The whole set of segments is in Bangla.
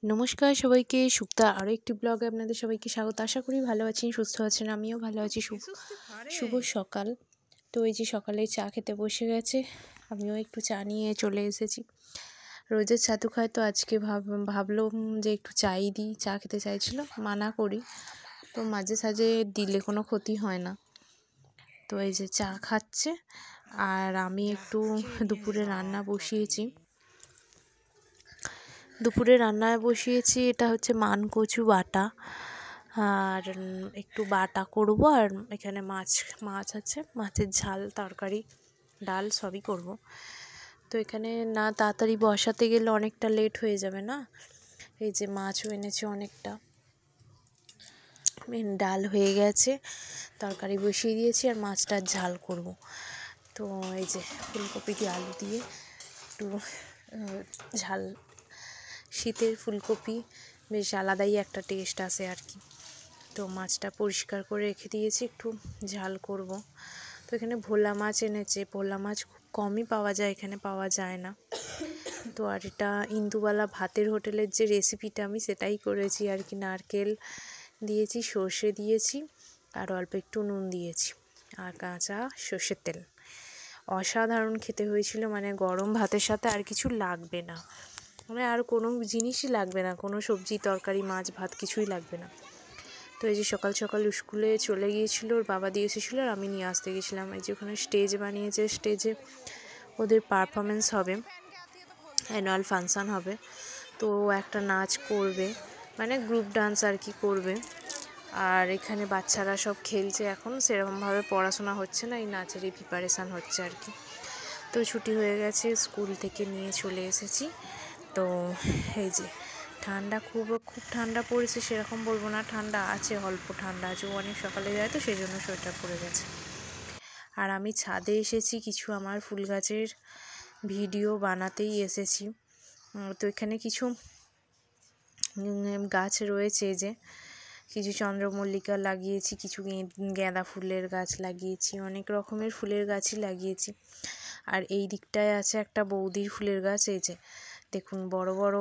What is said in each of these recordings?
নমস্কার সবাইকে, সুক্তা আরও একটি ব্লগে আপনাদের সবাইকে স্বাগত। আশা করি ভালো আছেন, সুস্থ আছেন, আমিও ভালো আছি। শুভ সকাল। তো এই যে সকালে চা খেতে বসে গেছে, আমিও একটু চা নিয়ে চলে এসেছি। রোজের ছাতু খায়, তো আজকে ভাবলাম যে একটু চাই দিই। চা খেতে চাইছিল, মানা করি, তো মাঝে সাঝে দিলে কোনো ক্ষতি হয় না। তো এই যে চা খাচ্ছে, আর আমি একটু দুপুরে রান্না বসিয়েছি। এটা হচ্ছে মানকচু বাটা, আর একটু বাটা করব। আর এখানে মাছ আছে, মাছের ঝাল, তরকারি, ডাল সবই করব। তো এখানে না তাড়াতাড়ি বসাতে গেলে অনেকটা লেট হয়ে যাবে না। এই যে মাছও এনেছে অনেকটা, ডাল হয়ে গেছে, তরকারি বসিয়ে দিয়েছি, আর মাছটার ঝাল করব। তো এই যে ফুলকপি দিয়ে আলু দিয়ে একটু ঝাল, শীতের ফুলকপি বেশ আলাদাই একটা টেস্ট আসে আর কি। তো মাছটা পরিষ্কার করে রেখে দিয়েছি, একটু ঝাল করব। তো এখানে ভোলা মাছ এনেছে, ভোলা মাছ খুব কমই পাওয়া যায়, এখানে পাওয়া যায় না। তো আর এটা ইন্দুবালা ভাতের হোটেলের যে রেসিপিটা, আমি সেটাই করেছি আর কি। নারকেল দিয়েছি, সর্ষে দিয়েছি, আর অল্প একটু নুন দিয়েছি, আর কাঁচা সর্ষের তেল। অসাধারণ খেতে হয়েছিল, মানে গরম ভাতের সাথে আর কিছু লাগবে না, মানে আর কোনো জিনিসই লাগবে না, কোনো সবজি তরকারি মাছ ভাত কিছুই লাগবে না। তো এই যে সকাল সকাল স্কুলে চলে গিয়েছিল, ওর বাবা দিয়ে এসেছিলো, আর আমি নিয়ে আসতে গেছিলাম। এই যে ওখানে স্টেজ বানিয়েছে, স্টেজে ওদের পারফরমেন্স হবে, অ্যানুয়াল ফাংশান হবে। তো একটা নাচ করবে, মানে গ্রুপ ডান্স আর কি করবে। আর এখানে বাচ্চারা সব খেলছে, এখন সেরকমভাবে পড়াশোনা হচ্ছে না, এই নাচেরই প্রিপারেশান হচ্ছে আর কি। তো ছুটি হয়ে গেছে, স্কুল থেকে নিয়ে চলে এসেছি। তো এই যে ঠান্ডা, খুব ঠান্ডা পড়েছে সেরকম বলবো না, ঠান্ডা আছে, অল্প ঠান্ডা আছে। অনেক সকালে যায় তো সেই জন্য সোয়েটার পরে গেছে। আর আমি ছাদে এসেছি, কিছু আমার ফুল গাছের ভিডিও বানাতেই এসেছি। তো এখানে কিছু গাছ রয়েছে, যে কিছু চন্দ্রমল্লিকা লাগিয়েছি, কিছু গাঁদা ফুলের গাছ লাগিয়েছি, অনেক রকমের ফুলের গাছই লাগিয়েছি। আর এই দিকটায় আছে একটা বৌদির ফুলের গাছ, এই যে দেখুন বড় বড়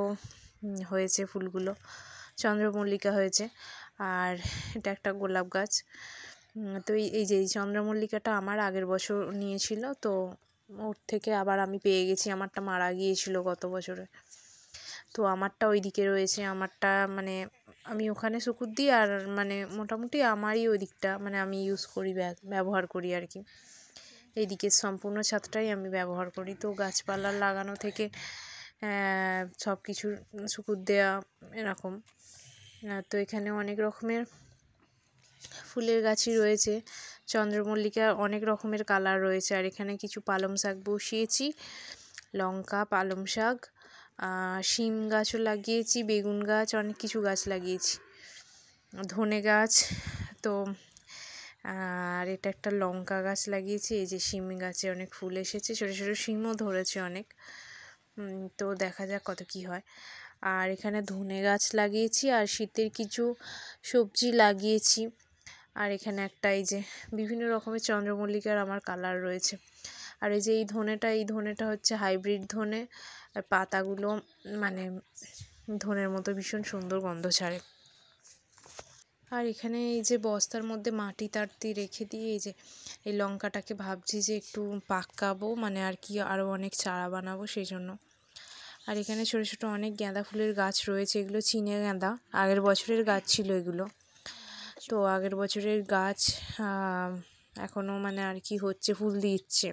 হয়েছে ফুলগুলো, চন্দ্রমল্লিকা হয়েছে। আর এটা একটা গোলাপ গাছ। তো এই যে এই চন্দ্রমল্লিকাটা আমার আগের বছর নিয়েছিল, তো ওর থেকে আবার আমি পেয়ে গেছি, আমারটা মারা গিয়েছিল গত বছরে। তো আমারটা ওই দিকে রয়েছে, আমারটা মানে আমি ওখানে শুকুর দিই, আর মানে মোটামুটি আমারই ওই দিকটা, মানে আমি ইউজ করি, ব্যবহার করি আর কি। এই দিকের সম্পূর্ণ ছাদটাই আমি ব্যবহার করি। তো গাছপালা লাগানো থেকে সব কিছু শুকুর দেওয়া এরকম। তো এখানে অনেক রকমের ফুলের গাছই রয়েছে, চন্দ্রমল্লিকা অনেক রকমের কালার রয়েছে। আর এখানে কিছু পালং শাক বসিয়েছি, লঙ্কা, পালং শাক, শিম গাছও লাগিয়েছি, বেগুন গাছ, অনেক কিছু গাছ লাগিয়েছি, ধনে গাছ। তো আর এটা একটা লঙ্কা গাছ লাগিয়েছি। এই যে শিম গাছে অনেক ফুল এসেছে, ছোটো ছোটো শিমও ধরেছে অনেক। তো দেখা যাক কত কি হয়। আর এখানে ধনে গাছ লাগিয়েছি, আর শীতের কিছু সবজি লাগিয়েছি। আর এখানে একটা এই যে বিভিন্ন রকমের চন্দ্রমল্লিকার আমার কালার রয়েছে। আর এই যে এই ধনেটা হচ্ছে হাইব্রিড ধনে, আর পাতাগুলো মানে ধনের মতো ভীষণ সুন্দর গন্ধ ছাড়ে। আর এখানে এই যে বস্তার মধ্যে মাটি টাটি রেখে দিয়ে এই যে এই লঙ্কাটাকে ভাবছি যে একটু পাকাবো, মানে আর কি আরও অনেক চারা বানাবো সেই জন্য। আর এখানে ছোটো ছোটো অনেক গাঁদা ফুলের গাছ রয়েছে, এগুলো চীনে গাঁদা, আগের বছরের গাছ ছিল এগুলো। তো আগের বছরের গাছ এখনও মানে আর কি হচ্ছে, ফুল দিচ্ছে।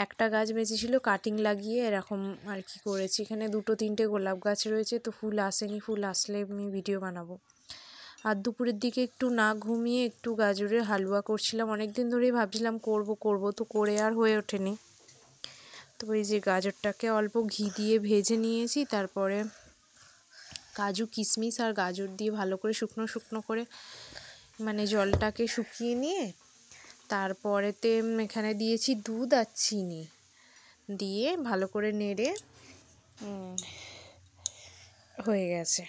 একটা গাছ বেঁচেছিল কাটিং লাগিয়ে, এরকম আর কি করেছি। এখানে 2-3টে গোলাপ গাছ রয়েছে, তো ফুল আসেনি, ফুল আসলে আমি ভিডিও বানাবো। আর দুপুরের দিকে একটু না ঘুমিয়ে একটু গাজরের হালুয়া করছিলাম, অনেক দিন ধরেই ভাবছিলাম করব, তো করে আর হয়ে ওঠেনি। তো এই যে গাজরটাকে অল্প ঘি দিয়ে ভেজে নিয়েছি, তারপরে কাজু কিশমিশ আর গাজর দিয়ে ভালো করে শুকনো করে মানে জলটাকে শুকিয়ে নিয়ে, তারপরেতে এখানে দিয়েছি দুধ আর চিনি দিয়ে ভালো করে নেড়ে হয়ে গেছে।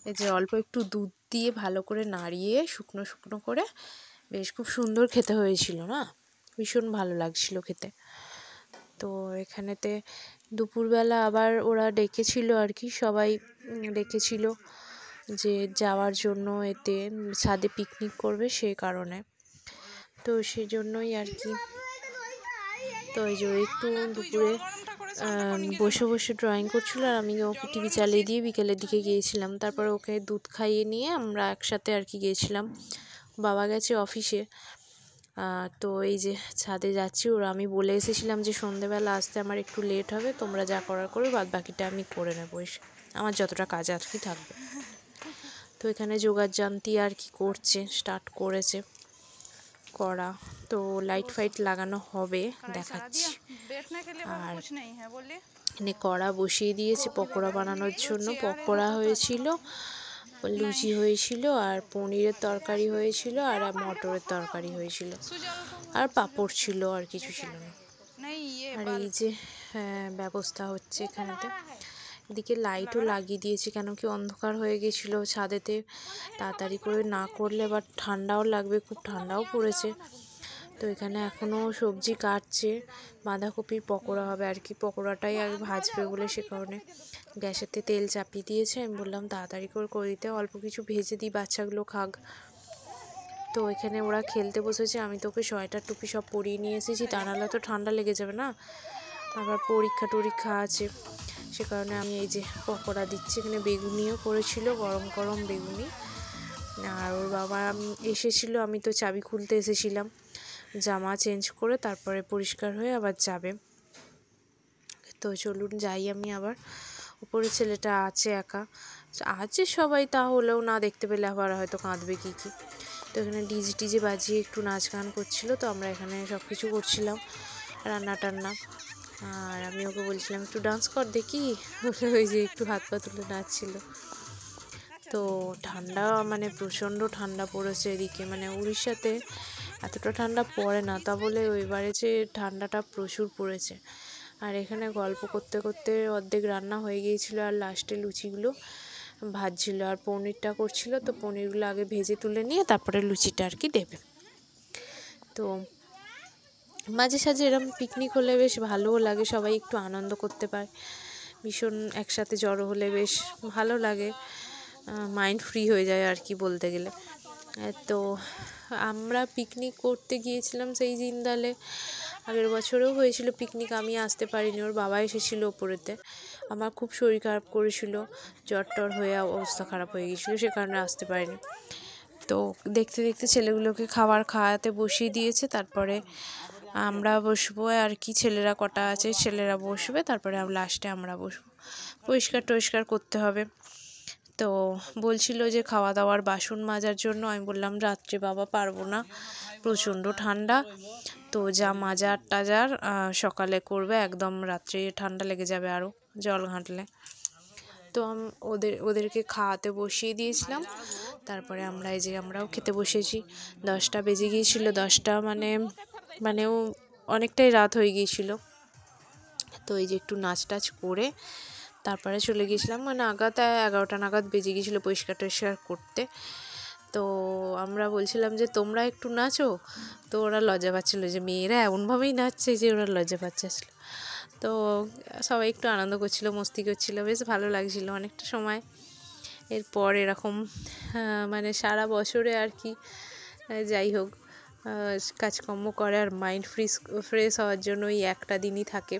এই যে অল্প একটু দুধ দিয়ে ভালো করে নাড়িয়ে শুকনো করে বেশ খুব সুন্দর খেতে হয়েছিল না, ভীষণ ভালো লাগছিল খেতে। তো এখানেতে দুপুরবেলা আবার ওরা ডেকেছিল আর কি, সবাই ডেকেছিল যে যাওয়ার জন্য এতে ছাদে পিকনিক করবে সেই কারণে, তো সেই জন্যই আর কি। তো এই যে একটু দুপুরে বসে বসে ড্রয়িং করছিল আর আমি ওকে টিভি চালিয়ে দিয়ে বিকেলের দিকে গিয়েছিলাম। তারপরে ওকে দুধ খাইয়ে নিয়ে আমরা একসাথে আর কি গিয়েছিলাম। বাবা গেছে অফিসে, তো এই যে ছাদে যাচ্ছি। ওরা আমি বলে এসেছিলাম যে সন্ধেবেলা আসতে আমার একটু লেট হবে, তোমরা যা করার করো, বাদ বাকিটা আমি করে নেবো, আমার যতটা কাজ আর কি থাকবে। তো এখানে যোগাযান্তি আর কি করছে, স্টার্ট করেছে করা, তো লাইট ফাইট লাগানো হবে দেখাচ্ছি। আর এখানে কড়া বসিয়ে দিয়েছে পকোড়া বানানোর জন্য। পকোড়া হয়েছিল, লুচি হয়েছিল, আর পনিরের তরকারি হয়েছিল, আর মটরের তরকারি হয়েছিল, আর পাঁপড় ছিল, আর কিছু ছিল না। আর এই যে ব্যবস্থা হচ্ছে এখানেতে। এদিকে লাইটও লাগিয়ে দিয়েছি, কেন কি অন্ধকার হয়ে গেছিলো ছাদেতে, তাড়াতাড়ি করে না করলে আবার ঠান্ডাও লাগবে, খুব ঠান্ডাও পড়েছে। তো এখানে এখনও সবজি কাটছে, বাঁধাকপির পকোড়া হবে আর কি, পকোড়াটাই আর ভাজবে বলে সে কারণে গ্যাসেতে তেল চাপিয়ে দিয়েছে। আমি বললাম তাড়াতাড়ি করে দিতে, অল্প কিছু ভেজে দিই, বাচ্চাগুলো খাক। তো এখানে ওরা খেলতে বসেছে, আমি তোকে সোয়েটার টুপি সব পরিয়ে নিয়ে এসেছি, তা নাহলে তো ঠান্ডা লেগে যাবে না, আবার পরীক্ষা টরীক্ষা আছে, সে কারণে আমি এই যে পকোড়া দিচ্ছি। এখানে বেগুনিও করেছিল, গরম গরম বেগুনি। আর ওর বাবা এসেছিলো, আমি তো চাবি খুলতে এসেছিলাম, জামা চেঞ্জ করে তারপরে পরিষ্কার হয়ে আবার যাবে। তো চলুন যাই আমি আবার। উপরে ছেলেটা আছে একা, আছে সবাই, তাহলেও না দেখতে পেলে আবার হয়তো কাঁদবে কি। তো এখানে ডিজে টিজে বাজিয়ে একটু নাচ গান করছিল, তো আমরা এখানে সব কিছু করছিলাম, রান্না টান্না। আর আমি ওকে বলছিলাম একটু ডান্স কর দেখি, ওই যে একটু হাত পা তুলে নাচছিল। তো ঠান্ডা মানে প্রচণ্ড ঠান্ডা পড়েছে এদিকে, মানে উড়িষ্যাতে এতটা ঠান্ডা পড়ে না, তা বলে ওইবারে যে ঠান্ডাটা প্রচুর পড়েছে। আর এখানে গল্প করতে করতে অর্ধেক রান্না হয়ে গিয়েছিলো, আর লাস্টে লুচিগুলো ভাজছিল আর পনিরটা করছিল, তো পনিরগুলো আগে ভেজে তুলে নিয়ে তারপরে লুচিটা আর কি দেবে। তো মাঝে সাঝে এরকম পিকনিক হলে বেশ ভালোও লাগে, সবাই একটু আনন্দ করতে পারে, ভীষণ একসাথে জড়ো হলে বেশ ভালো লাগে, মাইন্ড ফ্রি হয়ে যায় আর কি বলতে গেলে। তো আমরা পিকনিক করতে গিয়েছিলাম সেই জিন্দালে, আগের বছরেও হয়েছিল পিকনিক, আমি আসতে পারিনি, ওর বাবা এসেছিলো ওপরেতে, আমার খুব শরীর খারাপ করেছিল, জ্বর টর হয়ে অবস্থা খারাপ হয়ে গিয়েছিলো, সে কারণে আসতে পারিনি। তো দেখতে দেখতে ছেলেগুলোকে খাওয়াতে বসিয়ে দিয়েছে, তারপরে আমরা বসবো আর কি, ছেলেরা কটা আছে ছেলেরা বসবে, তারপরে লাস্টে আমরা বসবো, পরিষ্কার টরিষ্কার করতে হবে। তো বলছিল যে খাওয়া দাওয়ার বাসন মাজার জন্য, আমি বললাম রাত্রে বাবা পারবো না, প্রচণ্ড ঠান্ডা, তো যা মাজার টাজার সকালে করবে, একদম রাত্রে ঠান্ডা লেগে যাবে আরও জল ঘাঁটলে। তো ওদেরকে খাওয়াতে বসিয়ে দিয়েছিলাম, তারপরে আমরাও খেতে বসেছি। 10টা বেজে গিয়েছিল, 10টা মানেও অনেকটাই রাত হয়ে গিয়েছিল। তো এই যে একটু নাচ টাচ করে তারপরে চলে গিয়েছিলাম, মানে 11টা নাগাদ বেজে গিয়েছিলো পরিষ্কার টরিষ্কার করতে। তো আমরা বলছিলাম যে তোমরা একটু নাচো, তো ওরা লজ্জা পাচ্ছিলো, যে মেয়েরা এমনভাবেই নাচছে যে ওরা লজ্জা পাচ্ছিল। তো সবাই একটু আনন্দ করছিলো, মস্তি করছিলো, বেশ ভালো লাগছিলো অনেকটা সময়। এরপর এরকম মানে সারা বছরে আর কি, যাই হোক, কাজকর্ম করে আর মাইন্ড ফ্রেশ হওয়ার জন্য ওই একটা দিনই থাকে,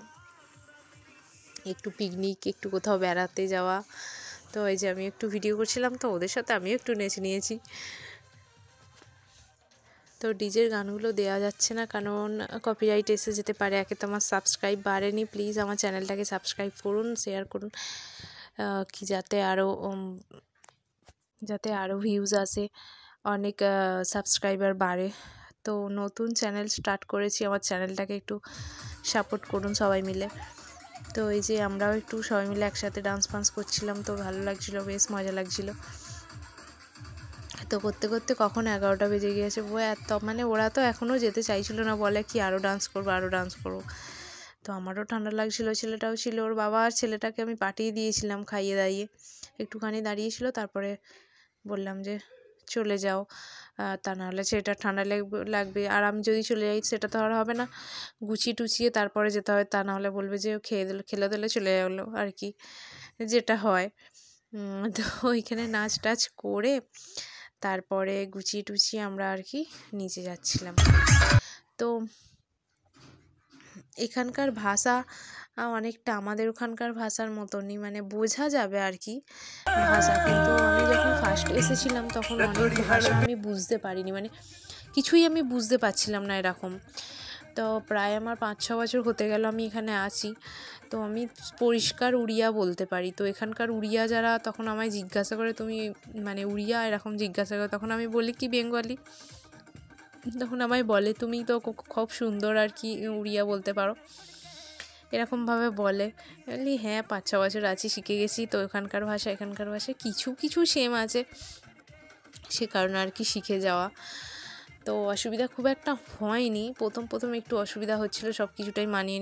একটু পিকনিক, একটু কোথাও বেড়াতে যাওয়া। তো এই যে আমি একটু ভিডিও করছিলাম, তো ওদের সাথে আমিও একটু নেচে নিয়েছি। তো ডিজের গানগুলো দেওয়া যাচ্ছে না, কারণ কপিরাইট এসে যেতে পারে। একে তো আমার সাবস্ক্রাইব বাড়েনি, প্লিজ আমার চ্যানেলটাকে সাবস্ক্রাইব করুন, শেয়ার করুন, কি যাতে আরও ভিউজ আসে, অনেক সাবস্ক্রাইবার বাড়ে। তো নতুন চ্যানেল স্টার্ট করেছি, আমার চ্যানেলটাকে একটু সাপোর্ট করুন সবাই মিলে। তো এই যে আমরাও একটু সবাই মিলে একসাথে ডান্স ফান্স করছিলাম, তো ভালো লাগছিলো, বেশ মজা লাগছিলো। তো করতে করতে কখন 11টা বেজে গিয়েছে, মানে ওরা তো এখনও যেতে চাইছিলো না, বলে কি আরও ডান্স করবো। তো আমারও ঠান্ডা লাগছিলো, ছেলেটাও ছিল, ওর বাবা আর ছেলেটাকে আমি পাঠিয়ে দিয়েছিলাম খাইয়ে দাইয়ে, একটুখানি দাঁড়িয়েছিল, তারপরে বললাম যে চলে যাও, তা নাহলে সেটা ঠান্ডা লাগবে। আর আমি যদি চলে যাই সেটা তো আর হবে না, গুছিয়ে টুছিয়ে তারপরে যেতে হবে, তা নাহলে বলবে যে খেলে দিলে চলে গেলো আর কি, যেটা হয়। তো ওইখানে নাচ টাচ করে তারপরে গুছিয়ে টুছিয়ে আমরা আর কি নিচে যাচ্ছিলাম। তো এখানকার ভাষা অনেকটা আমাদের ওখানকার ভাষার মতনই, মানে বোঝা যাবে আর কি ভাষা, কিন্তু আমি যখন ফার্স্ট এসেছিলাম তখন অনেক ভাষা আমি বুঝতে পারিনি, মানে কিছুই আমি বুঝতে পারছিলাম না এরকম। তো প্রায় আমার 5-6 বছর হতে গেল আমি এখানে আছি, তো আমি পরিষ্কার উড়িয়া বলতে পারি। তো এখানকার উড়িয়া যারা তখন আমায় জিজ্ঞাসা করে তুমি মানে উড়িয়া এরকম জিজ্ঞাসা করে, তখন আমি বলি কি বেঙ্গলি, তখন আমায় বলে তুমি তো খুব সুন্দর আর কি উড়িয়া বলতে পারো, এরকমভাবে বলে। বলি হ্যাঁ 5-6 বছর আছি, শিখে গেছি। তো এখানকার ভাষা এখানকার ভাষা কিছু কিছু সেম আছে, সে কারণে আর কি শিখে যাওয়া। তো অসুবিধা খুব একটা হয়নি, প্রথম একটু অসুবিধা হচ্ছিলো, সব কিছুটাই মানিয়ে